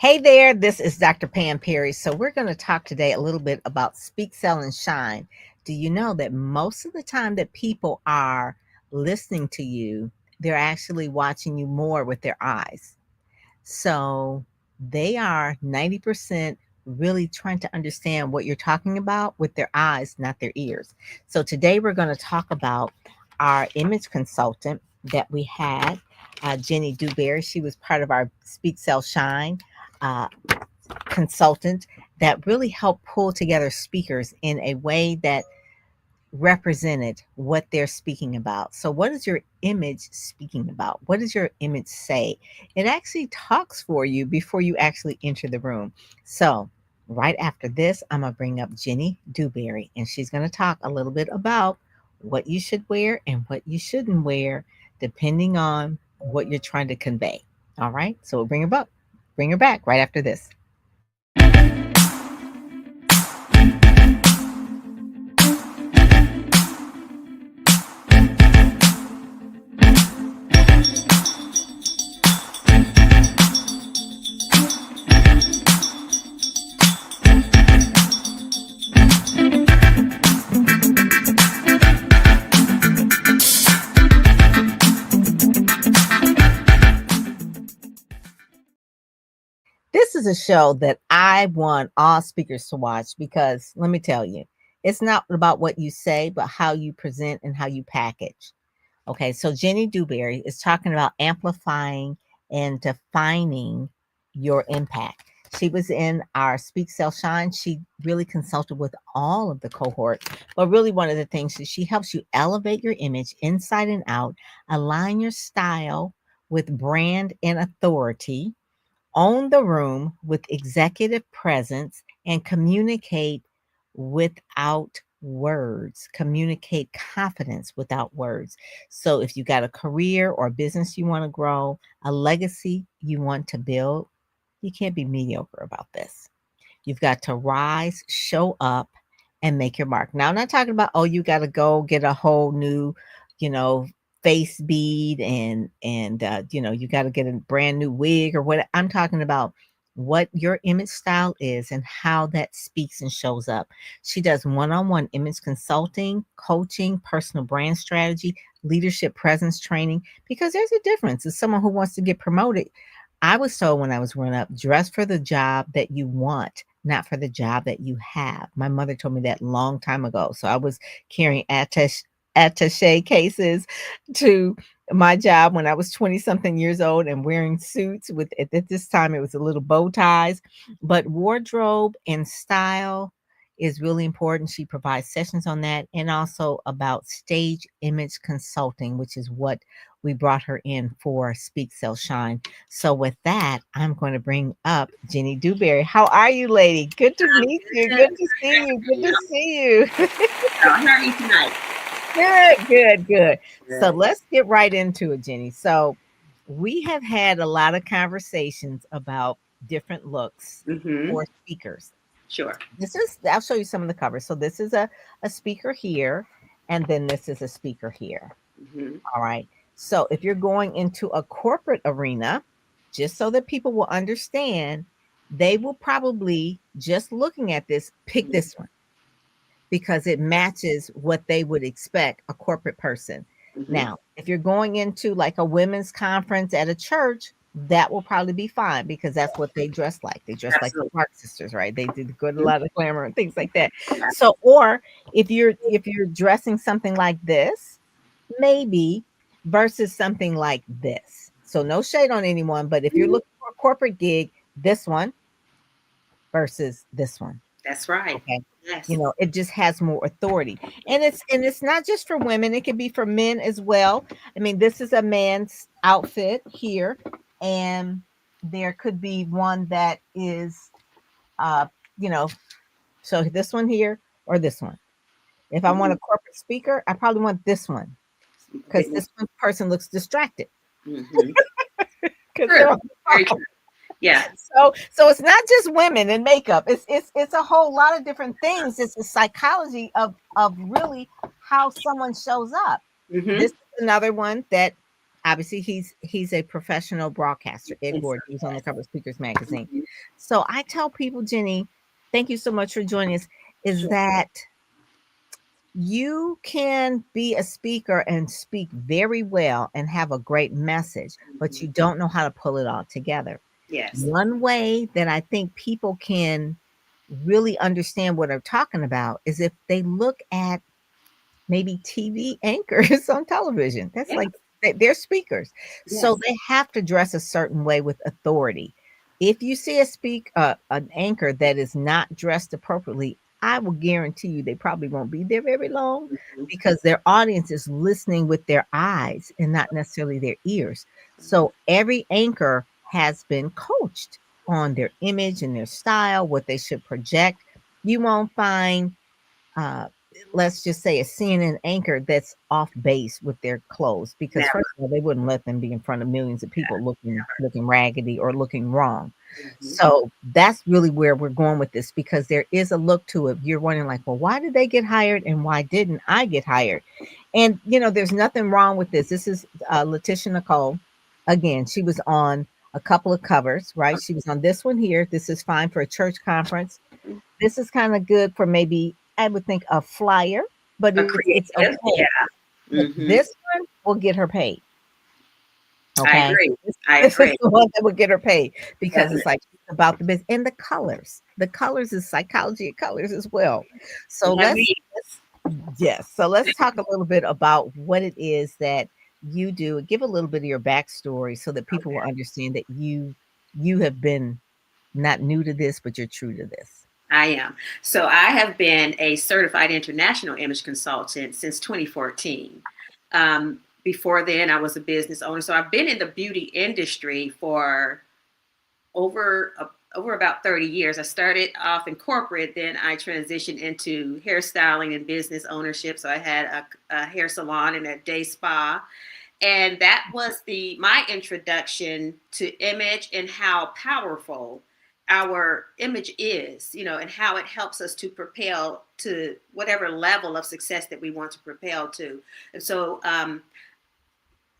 Hey there, this is Dr. Pam Perry. So, we're going to talk today a little bit about Speak, Sell, and Shine. Do you know that most of the time that people are listening to you, they're actually watching you more with their eyes? So, they are 90% really trying to understand what you're talking about with their eyes, not their ears. So, today we're going to talk about our image consultant that we had, Jenny Dewberry. She was part of our Speak, Sell, Shine uh, consultant that really helped pull together speakers in a way that represented what they're speaking about. So, what is your image speaking about? What does your image say? It actually talks for you before you actually enter the room. So, right after this, I'm going to bring up Jenny Dewberry, and she's going to talk a little bit about what you should wear and what you shouldn't wear, depending on what you're trying to convey. All right. So, we'll bring her back right after this. This is a show that I want all speakers to watch because let me tell you, it's not about what you say, but how you present and how you package. Okay, so Jenny Dewberry is talking about amplifying and defining your impact. She was in our Speak Sell Shine. She really consulted with all of the cohorts, but really one of the things is she helps you elevate your image inside and out, align your style with brand and authority, own the room with executive presence, and communicate without words. Communicate confidence without words. So, if you got a career or business you want to grow, a legacy you want to build, you can't be mediocre about this. You've got to rise, show up, and make your mark. Now, I'm not talking about, oh, you got to go get a whole new, you know, face bead and you got to get a brand new wig or what. I'm talking about what your image style is and how that speaks and shows up. She does one-on-one image consulting, coaching, personal brand strategy, leadership presence training, because there's a difference. As someone who wants to get promoted, I was told when I was growing up, dress for the job that you want, not for the job that you have. My mother told me that long time ago. So I was carrying attache cases to my job when I was 20 something years old and wearing suits with at this time it was a little bow ties, but wardrobe and style is really important. She provides sessions on that and also about stage image consulting, which is what we brought her in for Speak Sell Shine. So with that, I'm going to bring up Jenny Dewberry. How are you, lady? Good to meet you. Good to see you. Good to see you. How are you tonight? Good. So let's get right into it, Jenny. So we have had a lot of conversations about different looks Mm-hmm. for speakers. Sure. I'll show you some of the covers. So this is a speaker here, and then this is a speaker here. Mm-hmm. All right. So if you're going into a corporate arena, just so that people will understand, they will probably, just looking at this, pick this one because it matches what they would expect a corporate person. Mm-hmm. Now, if you're going into like a women's conference at a church, that will probably be fine because that's what they dress like. They dress like the Absolutely. Park Sisters, right? They did good a Mhm. lot of glamour and things like that. Yeah. So, or if you're dressing something like this, maybe versus something like this. So no shade on anyone, but if you're Mhm. looking for a corporate gig, this one versus this one. That's right. Okay. Yes. It just has more authority. And it's not just for women, it can be for men as well. I mean, this is a man's outfit here, and there could be one that is uh, you know, so this one here or this one. If I want Mm-hmm. a corporate speaker, I probably want this one A because bit more. this one person looks distracted Mm-hmm. because True. they're on the Very phone. true. Yeah. So it's not just women in makeup. It's a whole lot of different things. It's the psychology of really how someone shows up. Mm-hmm. This is another one that obviously he's a professional broadcaster. Ed And so, Gordon, he was on the yes. cover of Speakers Magazine. Mhm. So I tell people, Jenny, thank you so much for joining us, is Sure. that you can be a speaker and speak very well and have a great message, but Mhm. you don't know how to pull it all together. Yes. One way that I think people can really understand what I'm talking about is if they look at maybe TV anchors on television. That's Yeah. like they're speakers. So Yes. they have to dress a certain way with authority. If you see an anchor that is not dressed appropriately, I will guarantee you they probably won't be there very long Mhm. because their audience is listening with their eyes and not necessarily their ears. So every anchor has been coached on their image and their style, what they should project. You won't find uh, let's just say a CNN anchor that's off base with their clothes because Never. first of all they wouldn't let them be in front of millions of people looking raggedy or looking wrong. Mhm. So that's really where we're going with this because there is a look to it. You're wondering like, well, why did they get hired and why didn't I get hired? And there's nothing wrong with this. This is Letitia Nicole. Again, she was on a couple of covers, right? She was on this one here. This is fine for a church conference. Mhm. This is kind of good for maybe I would think a flyer, but A it's creative. okay. Yeah. But Hmm. this one will get her paid. I Okay. agree. This, I this is agree. the one that will get her paid because it's Definitely. like it's about the business and the colors. The colors is psychology of colors as well. So One let's needs. yes. So let's talk a little bit about what it is that you do. Give a little bit of your backstory so that people will Okay. understand that you have been not new to this, but you're true to this. I am. So I have been a certified international image consultant since 2014. Before then, I was a business owner. So I've been in the beauty industry for over over about 30 years. I started off in corporate, then I transitioned into hairstyling and business ownership. So I had a hair salon and a day spa, and that was the my introduction to image and how powerful our image is, and how it helps us to propel to whatever level of success that we want to propel to. And so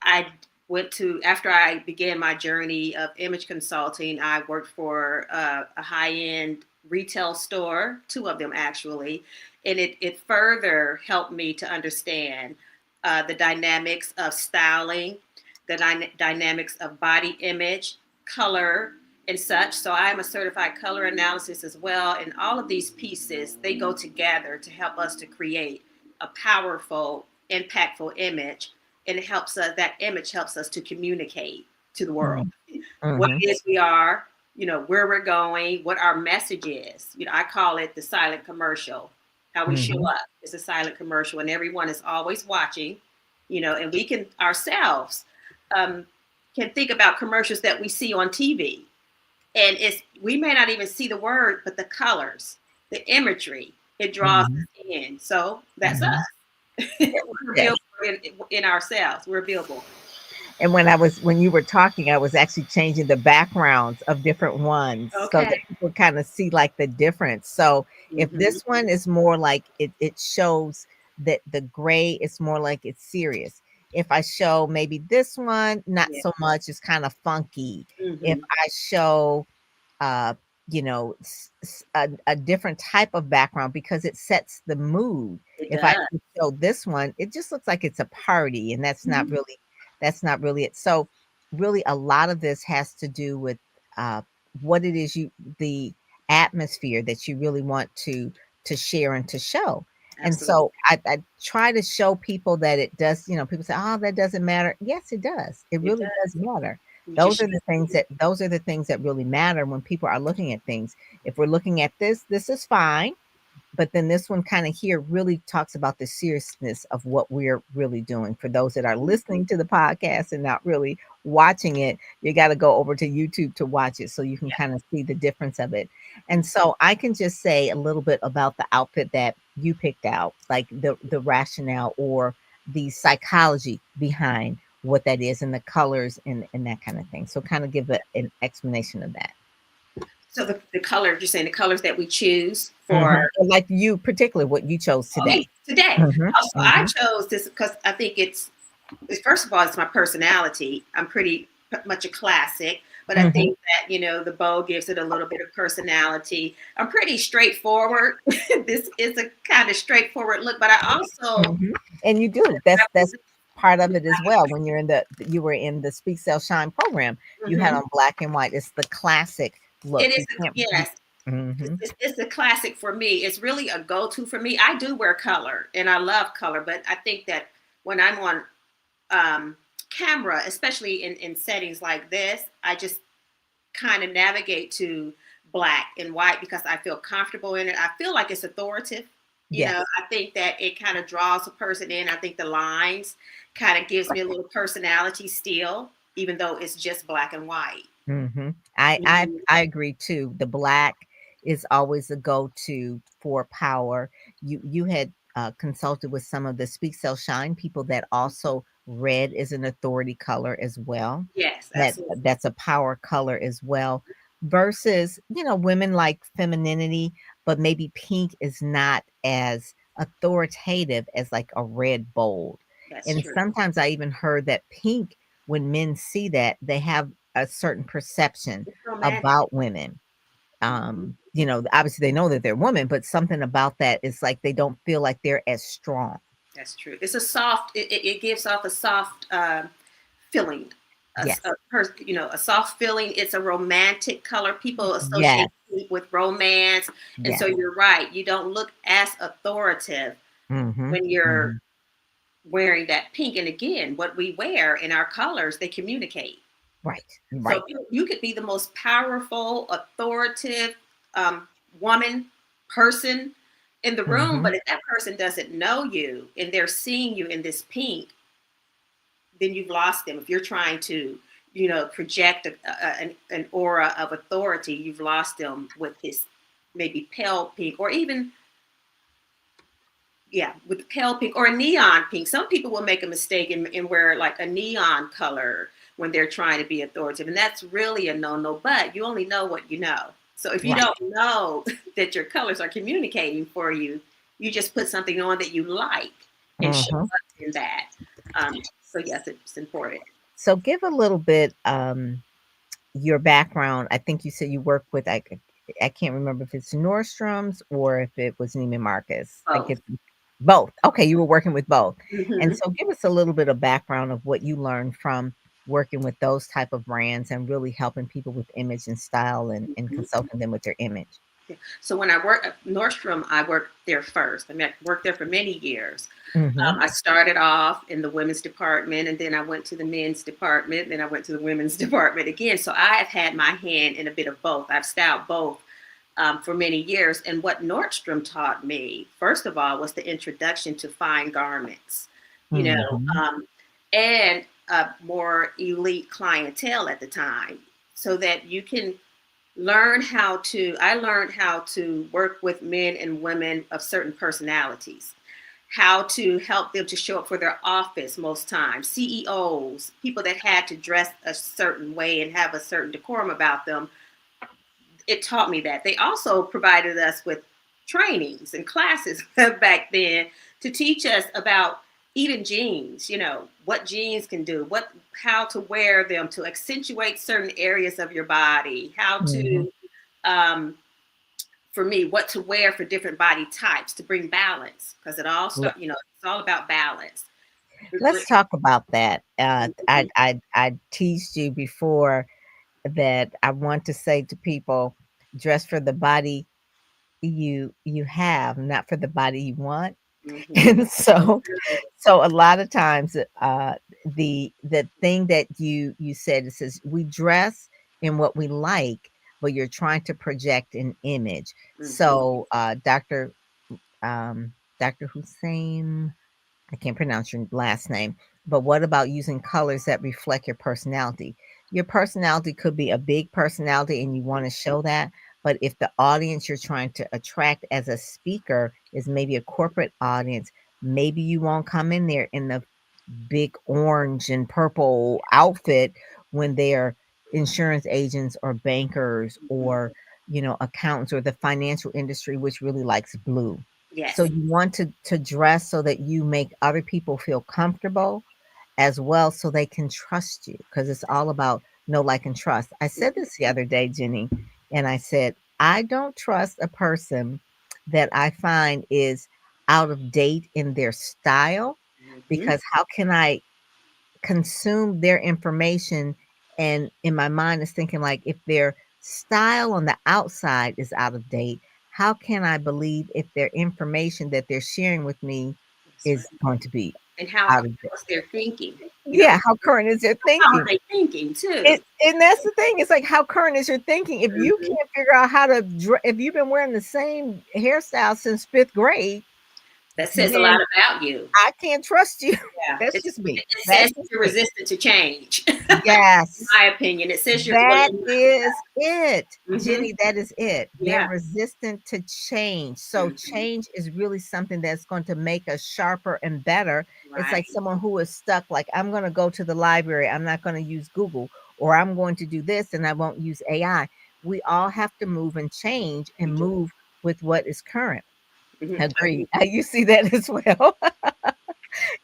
I went to, after I began my journey of image consulting, I worked for a high-end retail store, two of them actually, and it further helped me to understand the dynamics of styling, the dynamics of body image, color, and such. So I'm a certified color analysis as well, and all of these pieces, they go together to help us to create a powerful, impactful image, and it helps us, that image helps us to communicate to the world Mhm. what Mhm. it is we are, where we're going, what our message is. I call it the silent commercial. How we show Mhm. up is a silent commercial, and everyone is always watching, and we can ourselves um, can think about commercials that we see on TV, and we may not even see the word, but the colors, the imagery, it draws Mhm. us in. So that's Mhm. us. We're a Yes. billboard in ourselves. We're a billboard. And when you were talking, I was actually changing the backgrounds of different ones so Okay. that people kind of see like the difference. So if Hmm. this one is more like it shows that the gray is more like it's serious. If I show maybe this one, not Yeah. so much, it's kind of funky. If Hmm. I show uh, a different type of background because it sets the mood. It If I does. show this one, it just looks like it's a party, and Mhm. that's not really it. So, really, a lot of this has to do with uh, what it is the atmosphere that you really want to share and to show. And Absolutely. so I try to show people that it does, people say, oh, that doesn't matter. Yes, it does. It It really does. does matter. You just Those are the things that really matter when people are looking at things. If we're looking at this is fine, but then this one kind of here really talks about the seriousness of what we're really doing. For those that are listening to the podcast and not really watching it, you got to go over to YouTube to watch it so you can yeah. kind of see the difference of it. And so I can just say a little bit about the outfit that you picked out, like the rationale or the psychology behind what that is and the colors and that kind of thing. So kind of give an explanation of that. So the colors, you're saying the colors that we choose for Mhm. Like you, particularly what you chose me today. today. Mhm, Also, I mhm, chose this because I think it's first of all, it's my personality. I'm pretty much a classic, but I Mhm, think that, the bow gives it a little bit of personality. I'm pretty straightforward. This is a kind of straightforward look, but I also, mhm. And you do. That's part of it as well. When you were in the Speak Sell Shine program, you had Mhm. on black and white. It's the classic look. It is, You can't you yes, mhm. it's a classic for me. It's really a go-to for me. I do wear color and I love color, but I think that when I'm on um, camera, especially in settings like this, I just kind of navigate to black and white because I feel comfortable in it. I feel like it's authoritative. Yes. I think that it kind of draws a person in. I think the lines kind of gives me a little personality still, even though it's just black and white. Mhm. I agree too. The black is always a go-to for power. You had, consulted with some of the Speak Sell Shine people that also red is an authority color as well. Yes, absolutely. That's a power color as well, versus, women like femininity, but maybe pink is not as authoritative as like a red bold. That's And true. sometimes I even heard that pink, when men see that, they have a certain perception It's romantic. about women. Mhm. Obviously they know that they're women, but something about that is like they don't feel like they're as strong. That's true. It's a soft. It gives off a soft feeling. Yes. A soft feeling. It's a romantic color. People Yes. associate pink with romance, and so Yes. you're right. You don't look as authoritative Mhm. when you're Mhm. wearing that pink. And again, what we wear in our colors, they communicate. Right. So Right. you could be the most powerful, authoritative um, woman, person in the room, but Mhm. if that person doesn't know you and they're seeing you in this pink, then you've lost them. If you're trying to, project an aura of authority, you've lost them with this maybe pale pink or even, yeah, with pale pink or a neon pink. Some people will make a mistake and wear like a neon color when they're trying to be authoritative. And that's really a no-no, but you only know what you know. So if you Right. don't know that your colors are communicating for you, you just put something on that you like and show Mhm. up in that. So yes, it's important. So give a little bit, your background. I think you said you work with, I can't remember if it's Nordstrom's or if it was Neiman Marcus. I Both. get both. Okay, you were working with both. And Hmm. so give us a little bit of background of what you learned from working with those type of brands and really helping people with image and style and consulting them with their image. So when I worked at Nordstrom, I worked there first. I mean, I worked there for many years. Mhm. I started off in the women's department, and then I went to the men's department, then I went to the women's department again. So I have had my hand in a bit of both. I've styled both for many years. And what Nordstrom taught me, first of all, was the introduction to fine garments, you know, Mhm. and a more elite clientele at the time, so that you can I learned how to work with men and women of certain personalities, how to help them to show up for their office most times, CEOs, people that had to dress a certain way and have a certain decorum about them. It taught me that. They also provided us with trainings and classes back then to teach us about even jeans, what jeans can do, how to wear them to accentuate certain areas of your body, how Mhm. to um, for me, what to wear for different body types to bring balance, because it's all about balance. Let's talk about that. I teased you before that I want to say to people, dress for the body you have, not for the body you want. Mm-hmm. And So true. so a lot of times, the thing that you said, it says we dress in what we like, but you're trying to project an image. Mm-hmm. So, Dr. Hussein, I can't pronounce your last name, but what about using colors that reflect your personality? Your personality could be a big personality and you want to show that, but if the audience you're trying to attract as a speaker is maybe a corporate audience, maybe you won't come in there in the big orange and purple outfit when they're insurance agents or bankers or accountants or the financial industry which really likes blue. So Yes. you want to dress so that you make other people feel comfortable as well so they can trust you because it's all about know, like, and trust. I said this the other day, Jenny, and I said, I don't trust a person that I find is out of date in their style Mm-hmm. because how can I consume their information? And in my mind is thinking like if their style on the outside is out of date, how can I believe if their information that they're sharing with me That's is right. going to be And out of date? how's their thinking? You know, Yeah, how current is their how are thinking? they thinking too? It, and that's the thing. It's like how current is your thinking? If you Hmm. can't figure out how to, if you've been wearing the same hairstyle since fifth grade, That says a then lot about you. I can't trust you. Yeah, That's just me. it That's says just you're me. resistant to change. In Yes. my opinion, it says you're well. That is it, Mm-hmm. Jenny, that is it. They're Yeah. resistant to change. So Hmm. change is really something that's going to make us sharper and better. It's like Right. someone who is stuck, like, I'm going to go to the library, I'm not going to use Google, or I'm going to do this and I won't use AI. We all have to move and change We and do. move with what is current. Hmm. Agreed. You see that as well.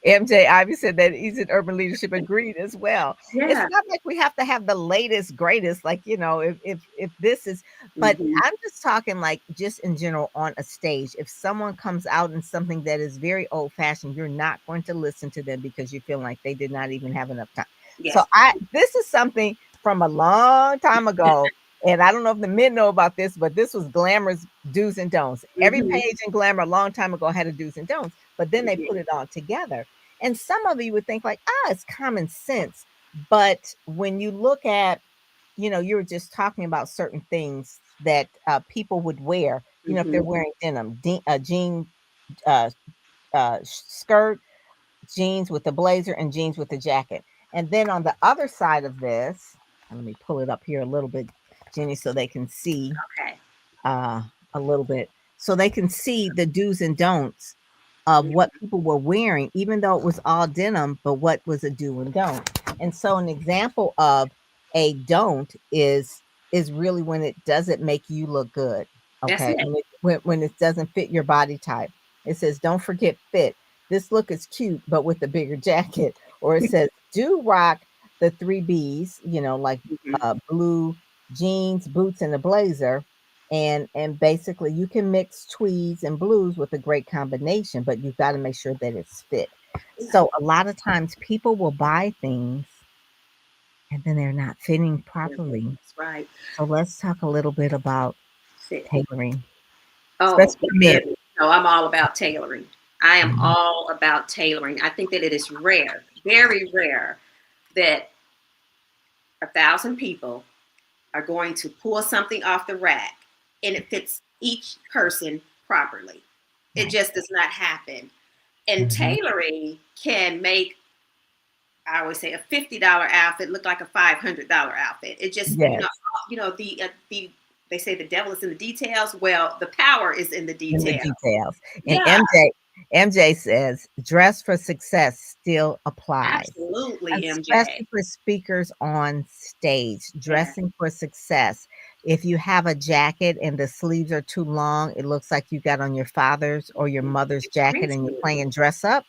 MJ Ivy said that he's in urban leadership agreed as well. It's Yeah. not like we have to have the latest, greatest, like, if this is, but Hmm. I'm just talking like just in general on a stage. If someone comes out in something that is very old fashioned, you're not going to listen to them because you feel like they did not even have enough time. So Yes. this is something from a long time ago. And I don't know if the men know about this, but this was Glamour's do's and don'ts. Every Hmm. page in Glamour a long time ago had a do's and don'ts, but then they put Hmm. it all together. And some of you would think like, it's common sense. But when you look at, you were just talking about certain things that people would wear, if they're Hmm. wearing denim, jean uh, skirt, jeans with the blazer, and jeans with the jacket. And then on the other side of this, let me pull it up here a little bit, Jenny, so they can see Okay. uh, a little bit so they can see the do's and don'ts of what people were wearing, even though it was all denim, but what was a do and don't. And so an example of a don't is really when it doesn't make you look good. That's Okay. it. When it doesn't fit your body type. It says, don't forget fit. This look is cute, but with a bigger jacket. Or it says, do rock the three B's, like Hmm. blue jeans, boots, and a blazer, and basically you can mix tweeds and blues with a great combination, but you've got to make sure that it's fit. Yeah. So a lot of times people will buy things and then they're not fitting properly. That's right. So let's talk a little bit about Fit. tailoring, Oh especially my for men. goodness. No, I'm all about tailoring. I am Mhm. all about tailoring. I think that it is rare, very rare, that 1,000 people are going to pull something off the rack and it fits each person properly. It Right. just does not happen. And Mhm. tailoring can make, I always say, a $50 outfit look like a $500 outfit. It just, Yes, the they say the devil is in the details. Well, the power is in the in the detail. details. And Yeah, MJ says, dress for success still applies. absolutely, MJ. Especially for speakers on stage, Yeah. dressing for success. If you have a jacket and the sleeves are too long, it looks like you got on your father's or your mother's It jacket screams and to you're you. playing dress up,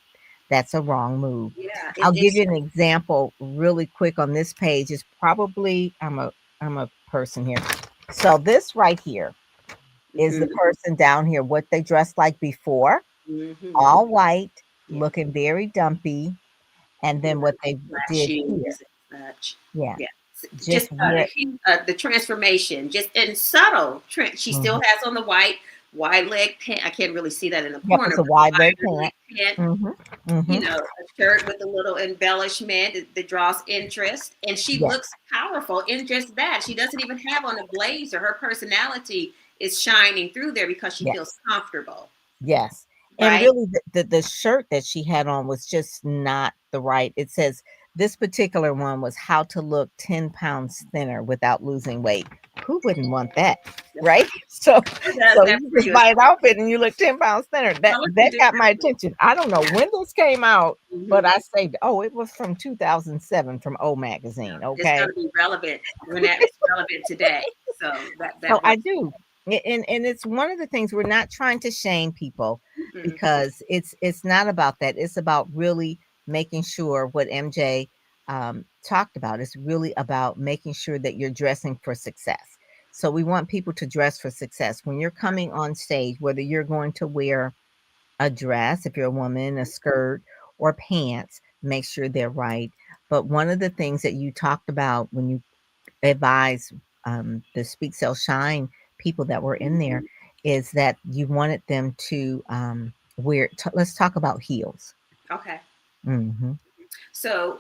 that's a wrong move. Yeah, I'll give it's you an example really quick on this page. Is probably I'm a person here. So this right here is the hmm. person down here, what they dressed like before, Hmm. all white, Yeah, looking very dumpy, and yeah, then what they black did here. shoes and such. Yeah, Yeah, just just wear the transformation, just in subtle. She still mhm. has on the wide leg pant. I can't really see that in the Yep, corner, it's a but the wide leg wide leg pant. pant. Mhm, mhm. A shirt with a little embellishment that draws interest, and she Yes, looks powerful in just that. She doesn't even have on a blazer. Her personality is shining through there because she feels yes. comfortable, Yes, and right? really the shirt that she had on was just not the right. It says this particular one was how to look 10 pounds thinner without losing weight. Who wouldn't want that, That's right? right. So Who does so that you for just you? It's buy an outfit and you look 10 pounds thinner. That relevant that to got my everyone. attention. I don't know when this came out, but Hmm. I saved it. Oh, it was from 2007 from O Magazine, It's going okay? to be relevant when that is relevant today. So So that I works. do. And it's one of the things we're not trying to shame people Mhm. because it's not about that. It's about really making sure what MJ talked about is really about making sure that you're dressing for success. So we want people to dress for success. When you're coming on stage, whether you're going to wear a dress, if you're a woman, a skirt, or pants, make sure they're right. But one of the things that you talked about when you advise the Speak Sell Shine people that were in there is that you wanted them to wear. Let's talk about heels. Okay. Hmm. So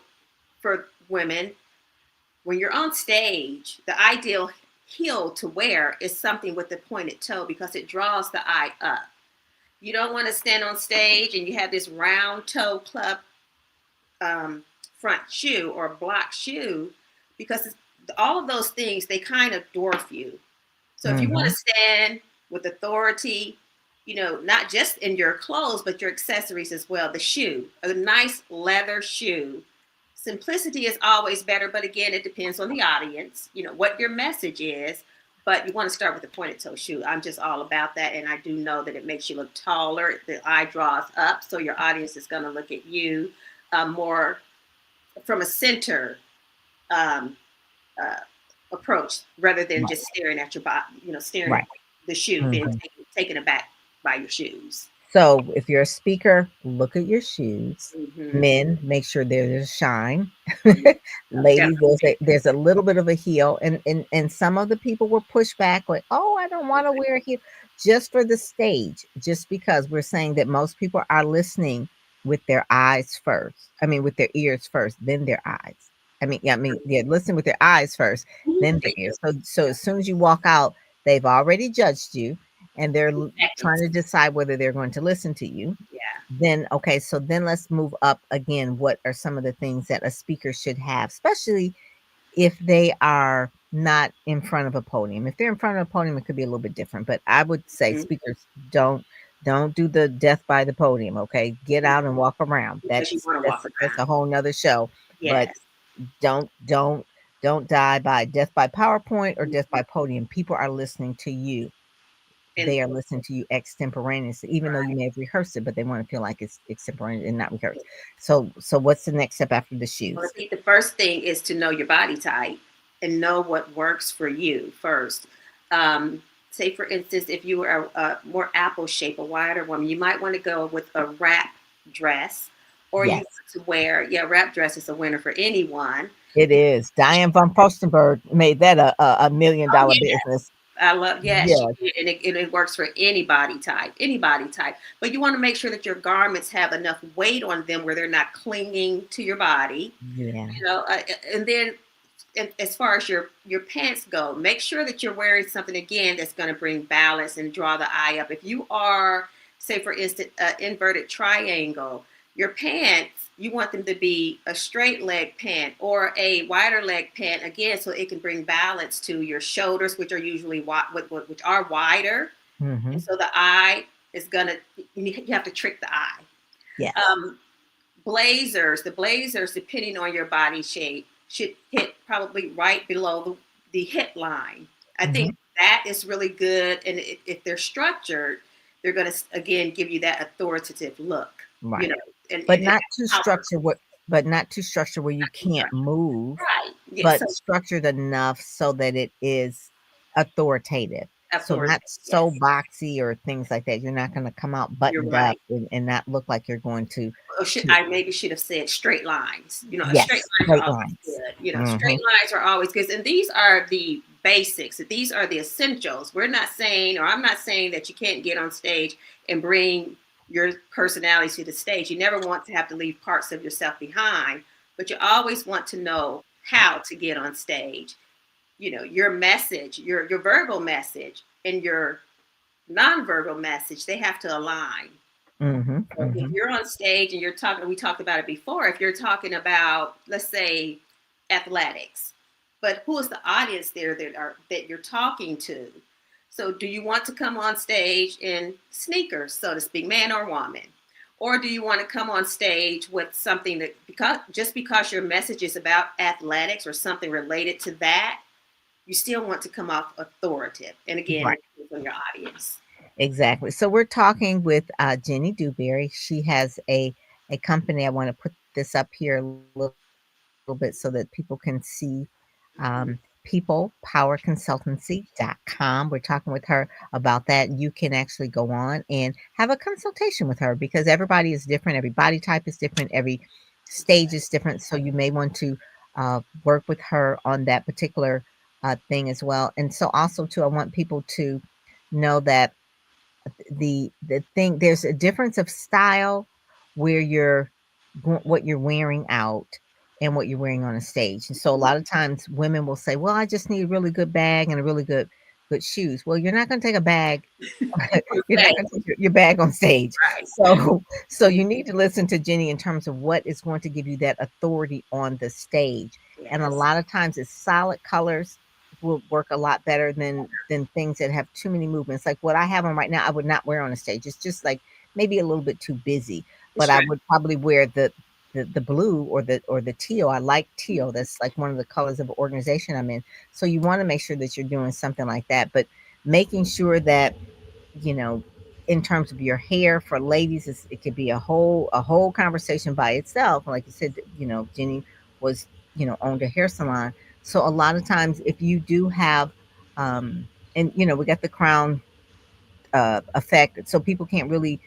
for women, when you're on stage, the ideal heel to wear is something with a pointed toe because it draws the eye up. You don't want to stand on stage and you have this round toe club um, front shoe or block shoe because all of those things, they kind of dwarf you. So if you want Hmm. to stand with authority, not just in your clothes, but your accessories as well. The shoe, a nice leather shoe. Simplicity is always better, but again, it depends on the audience, what your message is. But you want to start with the pointed toe shoe. I'm just all about that. And I do know that it makes you look taller. The eye draws up. So your audience is going to look at you more from a center um, uh, approach rather than Right. just staring at your body, staring at Right. the shoe, being Hmm. taken aback by your shoes. So if you're a speaker, look at your shoes. Mm-hmm. Men, make sure there's a shine. Oh, yeah. Ladies, Definitely. there's a little bit of a heel, and some of the people will push back like, oh, I don't want to wear a heel just for the stage, just because we're saying that most people are listening with their eyes first. I mean, with their ears first, then their eyes. Yeah, listen with their eyes first, Mhm. then their They do. ears. So as soon as you walk out, they've already judged you and they're trying to Seconds. decide whether they're going to listen to you. Yeah. Then, okay, so then let's move up again. What are some of the things that a speaker should have, especially if they are not in front of a podium? If they're in front of a podium, it could be a little bit different. But I would say Mhm. speakers don't do the death by the podium. Okay, get out and walk around. Because you That's want to that's walk that's around. a whole nother show. But Yes. don't don't don't die by death by PowerPoint or death Mhm. by podium. People are listening to you. And They are listening to you extemporaneously, even though you right. may have rehearsed it, but they want to feel like it's extemporaneous and not rehearsed. So what's the next step after the Well, I shoes? think the first thing is to know your body type and know what works for you first. Say, for instance, if you are a more apple shape, a wider woman, you might want to go with a wrap dress, or you Yes, want to wear, yeah, wrap dress is a winner for anyone. it is. Diane von Furstenberg made that a million Oh, dollar yeah. business. I love, yes, she Yes, did. And it works for any body type, any body type. But you want to make sure that your garments have enough weight on them where they're not clinging to your body, yeah. and then as far as your pants go, make sure that you're wearing something again that's going to bring balance and draw the eye up. If you are, say, for instance, an inverted triangle, your pants, you want them to be a straight leg pant or a wider leg pant again, so it can bring balance to your shoulders, which are usually which are wider, Hmm. and so the eye is gonna, you have to trick the eye. Yes. Um, the blazers, depending on your body shape, should hit probably right below the hip line. I Hmm. think that is really good. And if they're structured, they're going to, again, give you that authoritative look, you Right. know, and, But and, and not too power. structured what but not too structured where you can't move, Right. Yeah. but So structured enough so that it is authoritative. So not authoritative. so Yes. boxy or things like that. You're not gonna come out You're buttoned up right. and not look like you're going Or to I maybe should have said straight lines. Straight yes, lines are straight always lines. good. Straight Mhm. lines are always good. And these are the basics. These are the essentials. We're not saying, or I'm not saying that you can't get on stage and bring your personality to the stage. You never want to have to leave parts of yourself behind, but you always want to know how to get on stage. Your message, your verbal message and your nonverbal message, they have to align. Mhm. So if Mhm. you're on stage and you're talking, we talked about it before, if you're talking about, let's say, athletics, but who is the audience there that you're talking to? So do you want to come on stage in sneakers, so to speak, man or woman? Or do you want to come on stage with something that, because your message is about athletics or something related to that, you still want to come off authoritative. And again, Right. it depends on your audience. Exactly. So we're talking with Jenny Dewberry. She has a company. I want to put this up here a little bit so that people can see Mhm. peoplepowerconsultancy.com. We're talking with her about that. You can actually go on and have a consultation with her because everybody is different. Every body type is different. Every That's stage right. is different. So you may want to work with her on that particular thing as well. And so also too, I want people to know that the thing there's a difference of style where what you're wearing out and what you're wearing on a stage. And so a Mhm. lot of times women will say, "Well, I just need a really good bag and a really good shoes." Well, you're not going to take a bag. On You're not going to stage. take your bag on stage. Right. So you need to listen to Jenny in terms of what is going to give you that authority on the stage. And a Yes. lot of times it's solid colors will work a lot better than things that have too many movements. Like what I have on right now, I would not wear on a stage. It's just like maybe a little bit too busy, but That's I right. would probably wear the blue or the teal. I like teal. That's like one of the colors of the organization I'm in. So you want to make sure that you're doing something like that, but making sure that you know in terms of your hair for ladies it could be a whole conversation by itself. Like you said, Jenny was owned a hair salon. So a lot of times if you do have and we got the crown effect, so people can't really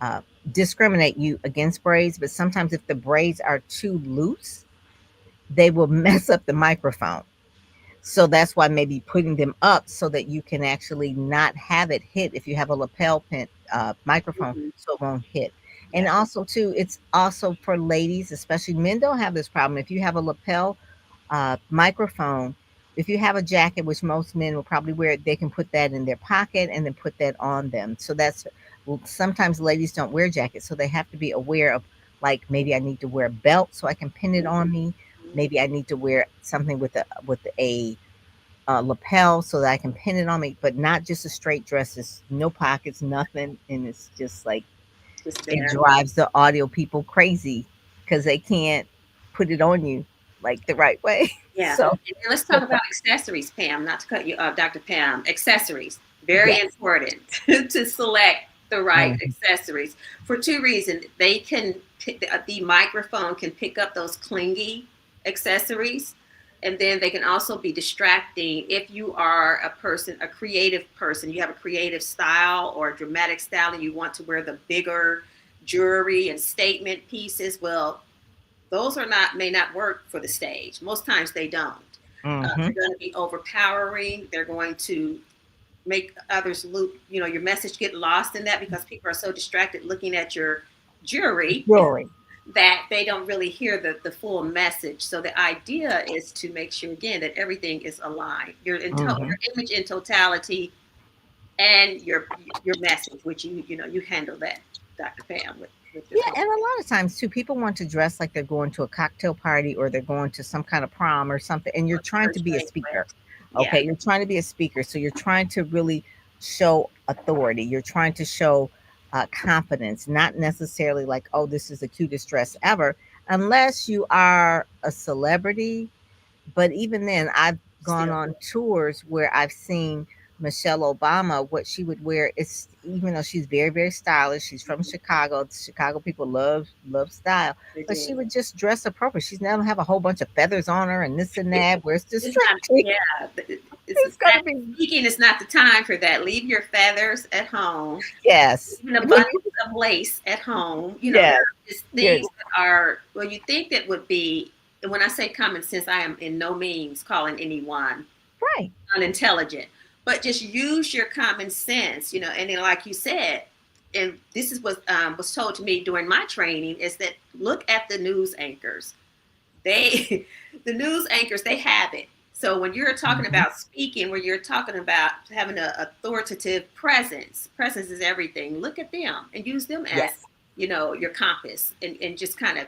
uh, discriminate you against braids, but sometimes if the braids are too loose, they will mess up the microphone. So that's why maybe putting them up so that you can actually not have it hit if you have a lapel pin microphone, Mhm. so it won't hit. And Yeah. also too, it's also for ladies, especially men don't have this problem. If you have a lapel microphone, if you have a jacket, which most men will probably wear, they can put that in their pocket and then put that on them. So that's well, sometimes ladies don't wear jackets, so they have to be aware of like maybe I need to wear a belt so I can pin it on me. Mhm. Maybe I need to wear something with a lapel so that I can pin it on me, but not just a straight dress. It's no pockets, nothing, and it's just like Just it there. drives the audio people crazy because they can't put it on you like the right way. Yeah. So, And then let's so talk about accessories, Pam, not to cut you off, Dr. Pam. Accessories, very yes. important to select the right Mhm, accessories for two reasons. They can, the microphone can pick up those clingy accessories. And then they can also be distracting if you are a person, a creative person, you have a creative style or a dramatic style and you want to wear the bigger jewelry and statement pieces. Well, those are not may not work for the stage. Most times they don't. mhm, They're going to be overpowering. They're going to make others look. Your message get lost in that because people are so distracted looking at your jewelry jewelry. that they don't really hear the full message. So the idea is to make sure again that everything is aligned. Your Mhm. image in totality and your message, which you handle that, Dr. Pam, with your Yeah, company. and a lot of times too, people want to dress like they're going to a cocktail party or they're going to some kind of prom or something, and you're Or trying to church be a speaker. banquet. Yeah. Okay, you're trying to be a speaker, so you're trying to really show authority. You're trying to show confidence, not necessarily like, oh, this is the cutest dress ever, unless you are a celebrity. But even then, I've gone Still. on tours where I've seen Michelle Obama, what she would wear is, even though she's very, very stylish, she's from Mhm. Chicago. The Chicago people love style, They but she do. would just dress appropriate. She's never have a whole bunch of feathers on her and this and It, that, where it's it's not. distracting. Yeah. It's It's gonna that be speaking is not the time for that. Leave your feathers at home. yes. Even a When bundle you of lace at home. There yes, are just you're things that are. Well, you think that would be. And when I say common sense, I am in no means calling anyone right. unintelligent, but just use your common sense. And then, like you said, and this is what was told to me during my training is that look at the news anchors. They the news anchors, they have it. So when you're talking Mhm. about speaking, when you're talking about having an authoritative presence is everything. Look at them and use them as Yes. your compass, and just kind of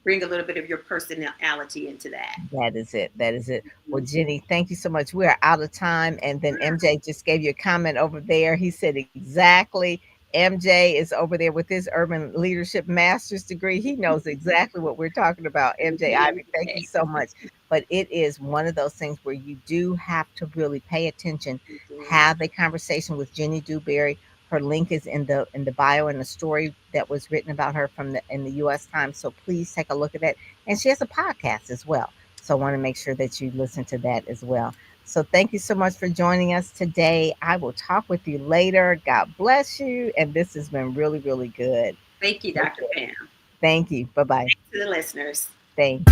bring a little bit of your personality into that. That is it. That is it. Well, Mhm. Jenny, thank you so much. We are out of time. And then MJ just gave you a comment over there. He said exactly. MJ is over there with his urban leadership master's degree. He knows exactly what we're talking about. MJ Ivy, thank you so much. But it is one of those things where you do have to really pay attention, Mhm. have a conversation with Jenny Dewberry, Her link is in the bio and the story that was written about her from the in the U.S. Times. So please take a look at that. And she has a podcast as well. So I want to make sure that you listen to that as well. So thank you so much for joining us today. I will talk with you later. God bless you. And this has been really, really good. Thank you, Dr. Pam. Thank you. Bye bye. To the listeners. Thanks.